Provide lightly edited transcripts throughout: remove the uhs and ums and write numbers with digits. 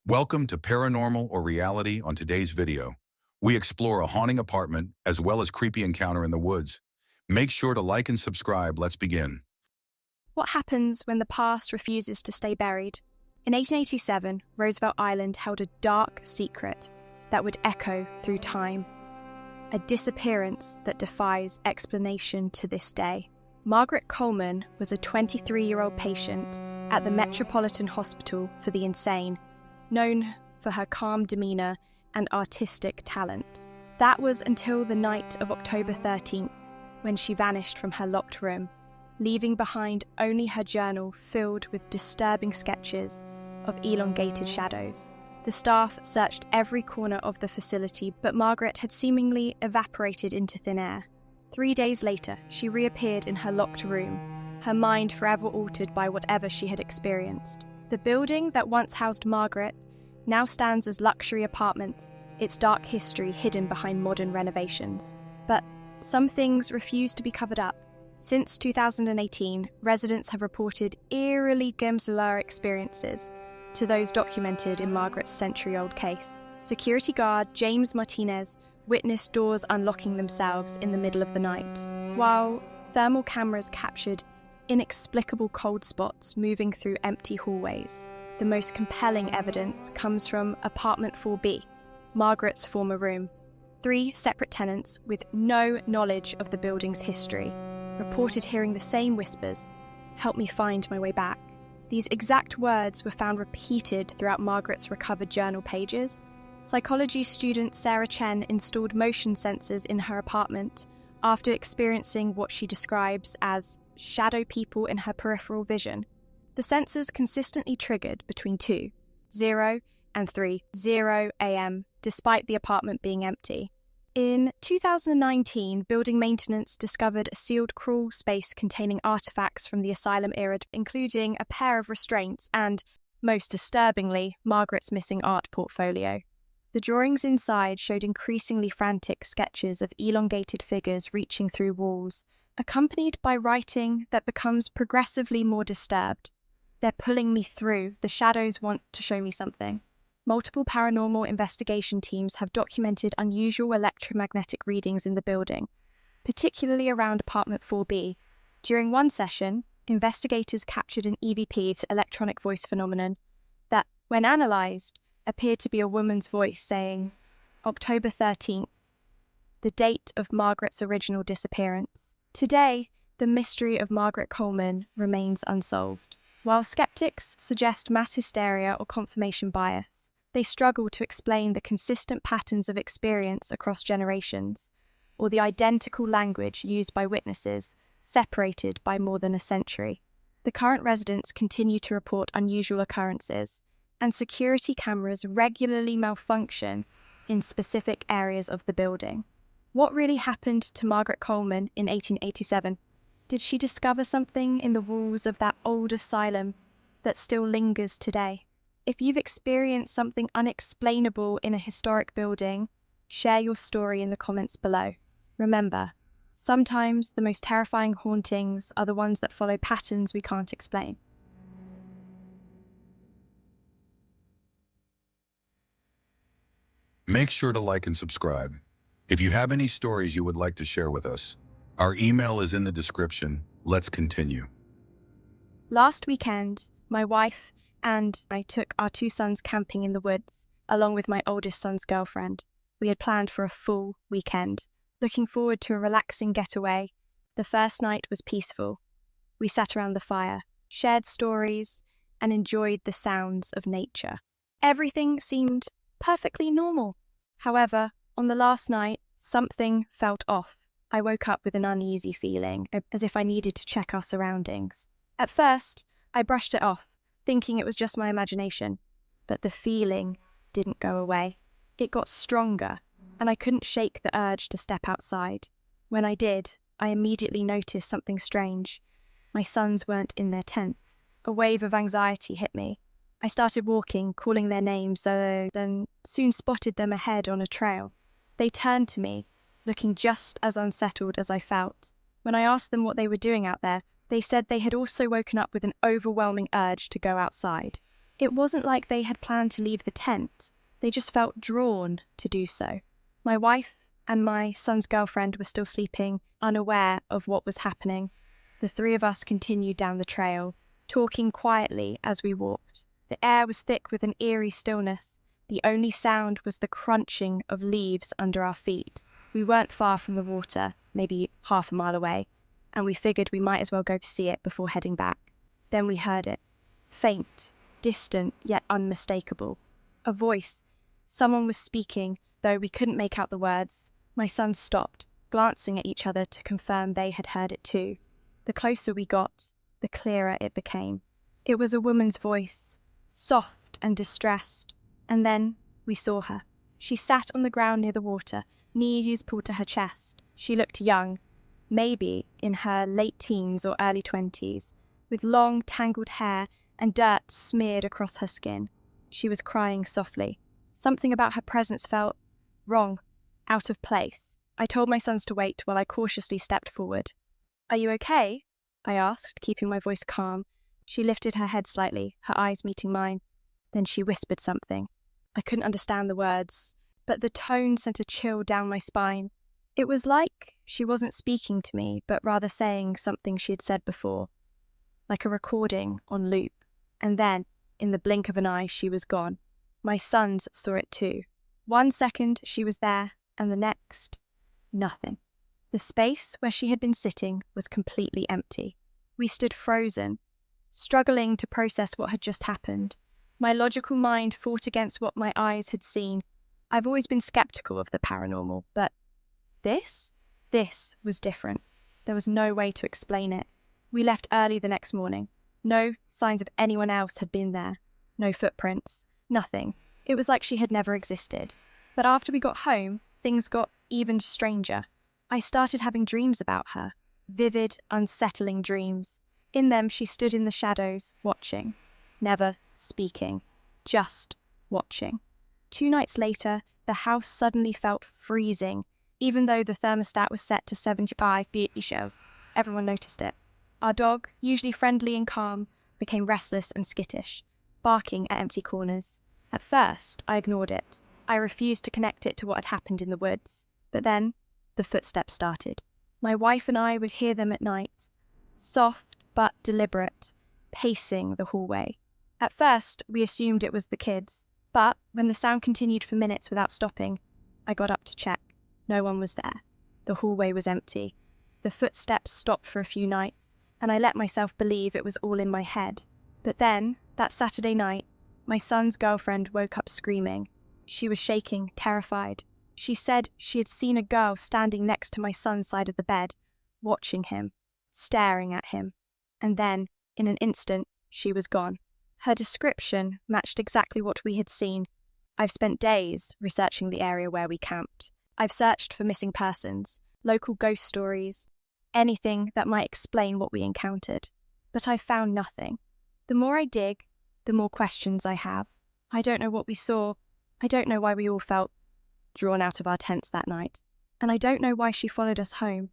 Welcome to Paranormal or Reality. On today's video, we explore a haunting apartment as well as creepy encounter in the woods. Make sure to like and subscribe. Let's begin. What happens when the past refuses to stay buried? In 1887, Roosevelt Island held a dark secret that would echo through time. A disappearance that defies explanation to this day. Margaret Coleman was a 23-year-old patient at the Metropolitan Hospital for the Insane, known for her calm demeanour and artistic talent. That was until the night of October 13th, when she vanished from her locked room, leaving behind only her journal filled with disturbing sketches of elongated shadows. The staff searched every corner of the facility, but Margaret had seemingly evaporated into thin air. 3 days later, she reappeared in her locked room, her mind forever altered by whatever she had experienced. The building that once housed Margaret now stands as luxury apartments, its dark history hidden behind modern renovations. But some things refuse to be covered up. Since 2018, residents have reported eerily similar experiences to those documented in Margaret's century-old case. Security guard James Martinez witnessed doors unlocking themselves in the middle of the night, while thermal cameras captured inexplicable cold spots moving through empty hallways. The most compelling evidence comes from apartment 4B, Margaret's former room. 3 separate tenants with no knowledge of the building's history reported hearing the same whispers, "Help me find my way back." These exact words were found repeated throughout Margaret's recovered journal pages. Psychology student Sarah Chen installed motion sensors in her apartment after experiencing what she describes as shadow people in her peripheral vision. The sensors consistently triggered between 2:00 and 3:00 a.m. despite the apartment being empty. In 2019, building maintenance discovered a sealed crawl space containing artifacts from the asylum era, including a pair of restraints and, most disturbingly, Margaret's missing art portfolio. The drawings inside showed increasingly frantic sketches of elongated figures reaching through walls, accompanied by writing that becomes progressively more disturbed. "They're pulling me through. The shadows want to show me something." Multiple paranormal investigation teams have documented unusual electromagnetic readings in the building, particularly around apartment 4B. During one session, investigators captured an EVP to electronic voice phenomenon that, when analysed, appeared to be a woman's voice saying, "October 13th, the date of Margaret's original disappearance." Today, the mystery of Margaret Coleman remains unsolved. While skeptics suggest mass hysteria or confirmation bias, they struggle to explain the consistent patterns of experience across generations, or the identical language used by witnesses separated by more than a century. The current residents continue to report unusual occurrences, and security cameras regularly malfunction in specific areas of the building. What really happened to Margaret Coleman in 1887? Did she discover something in the walls of that old asylum that still lingers today? If you've experienced something unexplainable in a historic building, share your story in the comments below. Remember, sometimes the most terrifying hauntings are the ones that follow patterns we can't explain. Make sure to like and subscribe. If you have any stories you would like to share with us, our email is in the description. Let's continue. Last weekend, my wife and I took our 2 sons camping in the woods, along with my oldest son's girlfriend. We had planned for a full weekend, looking forward to a relaxing getaway. The first night was peaceful. We sat around the fire, shared stories, and enjoyed the sounds of nature. Everything seemed perfectly normal. However, on the last night, something felt off. I woke up with an uneasy feeling, as if I needed to check our surroundings. At first, I brushed it off, thinking it was just my imagination. But the feeling didn't go away. It got stronger, and I couldn't shake the urge to step outside. When I did, I immediately noticed something strange. My sons weren't in their tents. A wave of anxiety hit me. I started walking, calling their names, and soon spotted them ahead on a trail. They turned to me, looking just as unsettled as I felt. When I asked them what they were doing out there, they said they had also woken up with an overwhelming urge to go outside. It wasn't like they had planned to leave the tent. They just felt drawn to do so. My wife and my son's girlfriend were still sleeping, unaware of what was happening. The three of us continued down the trail, talking quietly as we walked. The air was thick with an eerie stillness. The only sound was the crunching of leaves under our feet. We weren't far from the water, maybe half a mile away, and we figured we might as well go to see it before heading back. Then we heard it. Faint, distant, yet unmistakable. A voice. Someone was speaking, though we couldn't make out the words. My sons stopped, glancing at each other to confirm they had heard it too. The closer we got, the clearer it became. It was a woman's voice, soft and distressed. And then we saw her. She sat on the ground near the water, knees pulled to her chest. She looked young, maybe in her late teens or early 20s, with long, tangled hair and dirt smeared across her skin. She was crying softly. Something about her presence felt wrong, out of place. I told my sons to wait while I cautiously stepped forward. "Are you okay?" I asked, keeping my voice calm. She lifted her head slightly, her eyes meeting mine. Then she whispered something. I couldn't understand the words, but the tone sent a chill down my spine. It was like she wasn't speaking to me, but rather saying something she had said before, like a recording on loop. And then, in the blink of an eye, she was gone. My sons saw it too. 1 second she was there, and the next, nothing. The space where she had been sitting was completely empty. We stood frozen, struggling to process what had just happened. My logical mind fought against what my eyes had seen. I've always been skeptical of the paranormal, but this was different. There was no way to explain it. We left early the next morning. No signs of anyone else had been there. No footprints. Nothing. It was like she had never existed. But after we got home, things got even stranger. I started having dreams about her. Vivid, unsettling dreams. In them, she stood in the shadows, watching. Never speaking. Just watching. 2 nights later, the house suddenly felt freezing. Even though the thermostat was set to 75 BHO, everyone noticed it. Our dog, usually friendly and calm, became restless and skittish, barking at empty corners. At first, I ignored it. I refused to connect it to what had happened in the woods. But then, the footsteps started. My wife and I would hear them at night, soft but deliberate, pacing the hallway. At first, we assumed it was the kids, but when the sound continued for minutes without stopping, I got up to check. No one was there. The hallway was empty. The footsteps stopped for a few nights, and I let myself believe it was all in my head. But then, that Saturday night, my son's girlfriend woke up screaming. She was shaking, terrified. She said she had seen a girl standing next to my son's side of the bed, watching him, staring at him. And then, in an instant, she was gone. Her description matched exactly what we had seen. I've spent days researching the area where we camped. I've searched for missing persons, local ghost stories, anything that might explain what we encountered. But I've found nothing. The more I dig, the more questions I have. I don't know what we saw. I don't know why we all felt drawn out of our tents that night. And I don't know why she followed us home.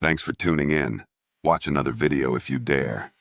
Thanks for tuning in. Watch another video if you dare.